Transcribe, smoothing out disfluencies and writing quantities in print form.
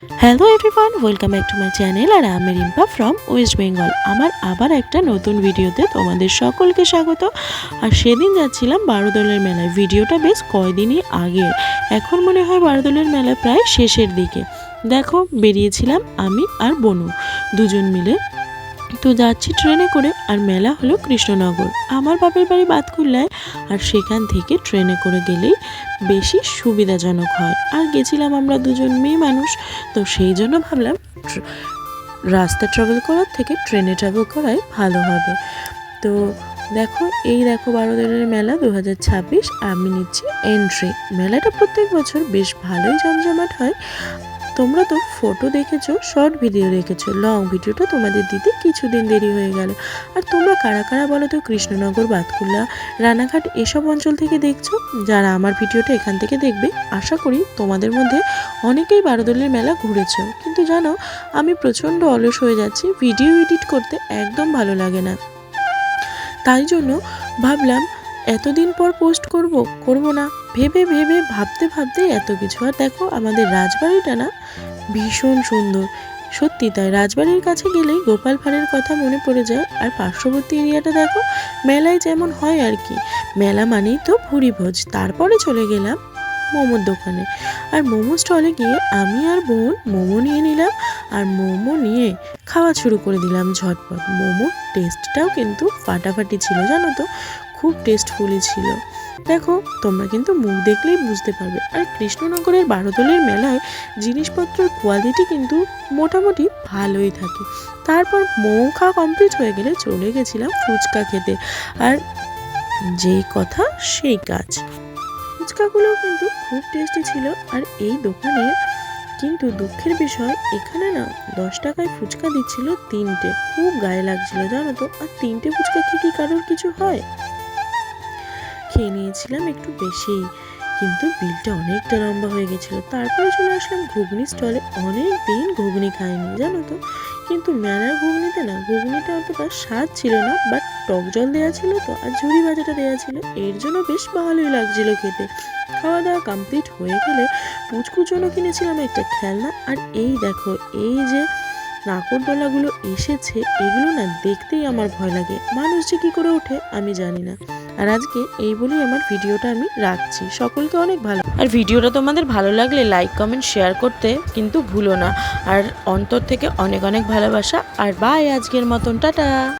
Hello everyone, welcome back to my channel. আর আমি Rimpa from West Bengal. আমার আবার একটা নতুন ভিডিওতে তোমাদের সকলকে স্বাগত। আর সেদিন যাচ্ছিলাম বারোদলের মেলায়। ভিডিওটা বেশ কয়দিনই আগে, এখন মনে হয় বারোদলের মেলা প্রায় শেষের দিকে। দেখো, বেরিয়েছিলাম আমি আর বনু দুজন মিলে। তো যাচ্ছি ট্রেনে করে, আর মেলা হলো কৃষ্ণনগর, আমার বাপের বাড়ি বাতকুল্লায়। আর সেখান থেকে ট্রেনে করে গেলেই বেশি সুবিধাজনক হয়। আর গেছিলাম আমরা দুজন মেয়ে মানুষ, তো সেই জন্য ভাবলাম রাস্তা ট্রাভেল করার থেকে ট্রেনে ট্রাভেল করাই ভালো হবে। তো দেখো বারোদলের মেলা 2026 আমি নিচ্ছি এন্ট্রি। মেলাটা প্রত্যেক বছর বেশ ভালোই জমজমাট হয়। তোমরা তো ফটো দেখেছো, শর্ট ভিডিও দেখেছো, লং ভিডিওটা তোমাদের দিতে কিছুদিন দেরি হয়ে গেল। আর তোমরা কারা কারা বলো তো কৃষ্ণনগর, বাতকুল্লা, রানাঘাট এসব অঞ্চল থেকে দেখছো? যারা আমার ভিডিওটা এখান থেকে দেখবে, আশা করি তোমাদের মধ্যে অনেকেই বারোদলের মেলা ঘুরেছো। কিন্তু জানো, আমি প্রচণ্ড অলস হয়ে যাচ্ছি, ভিডিও এডিট করতে একদম ভালো লাগে না। তাই জন্য ভাবলাম এতদিন পর পোস্ট করব না, ভাবতে ভাবতে এত কিছু। আর দেখো, আমাদের রাজবাড়িটা না ভীষণ সুন্দর, সত্যি তাই। রাজবাড়ির কাছে গেলেই গোপাল ভাঁড়ের কথা মনে পড়ে যায়। আর পার্শ্ববর্তী এরিয়াটা দেখো, মেলায় যেমন হয় আর কি। মেলা মানেই তো ভুরি ভোজ। তারপরে চলে গেলাম মোমোর দোকানে। আর মোমো স্টলে গিয়ে আমি আর বোন মোমো নিয়ে নিলাম। আর মোমো নিয়ে খাওয়া শুরু করে দিলাম ঝটপট। মোমোর টেস্টটাও কিন্তু ফাটাফাটি ছিল, জানো তো, খুব টেস্টফুলি ছিল। দেখো, তোমরা কিন্তু মুখ দেখলেই বুঝতে পারবে। আর কৃষ্ণনগরের বারোদলের মেলায় জিনিসপত্রের কোয়ালিটি কিন্তু মোটামুটি ভালোই থাকে। তারপর মোমো খাওয়া কমপ্লিট হয়ে গেলে চলে গেছিলাম ফুচকা খেতে। আর যেই কথা সেই কাজ, ফুচকাগুলোও কিন্তু খুব টেস্টি ছিল। আর এই দোকানে কিন্তু দুঃখের বিষয়, এখানে না 10 টাকায় ফুচকা দিচ্ছিল তিনটে। খুব গায়ে লাগছিল, জানো তো। আর তিনটে ফুচকা খেয়ে কি কারোর কিছু হয়? খেয়ে নিয়েছিলাম একটু বেশি, কিন্তু বিলটা অনেকটা লম্বা হয়ে গেছিলো। তারপরে চলে আসলাম ঘুগনি স্টলে। অনেক দিন ঘুগনি খাইনি, জানো তো। কিন্তু মেলার ঘুগনিতে না, ঘুগনিটা অতটা স্বাদ ছিল না, বাট টক জল দেওয়া ছিল তো, আর ঝুড়ি ভাজাটা দেওয়া ছিল, এর জন্য বেশ ভালোই লাগছিল খেতে। খাওয়া দাওয়া কমপ্লিট হয়ে গেলে পুচকুর জন্য কিনেছিলাম একটা খেলনা। আর এই দেখো, এই যে নাগরদোলাগুলো এসেছে, এগুলো না দেখতেই আমার ভয় লাগে। মানুষ যে কী করে ওঠে আমি জানি না। আর আজকে এই বলেই আমার ভিডিওটা আমি রাখছি। সকলকে অনেক ভালো। আর ভিডিওটা তোমাদের ভালো লাগলে লাইক, কমেন্ট, শেয়ার করতে কিন্তু ভুলো না। আর অন্তর থেকে অনেক অনেক ভালোবাসা। আর বাই, আজকের মতন টাটা।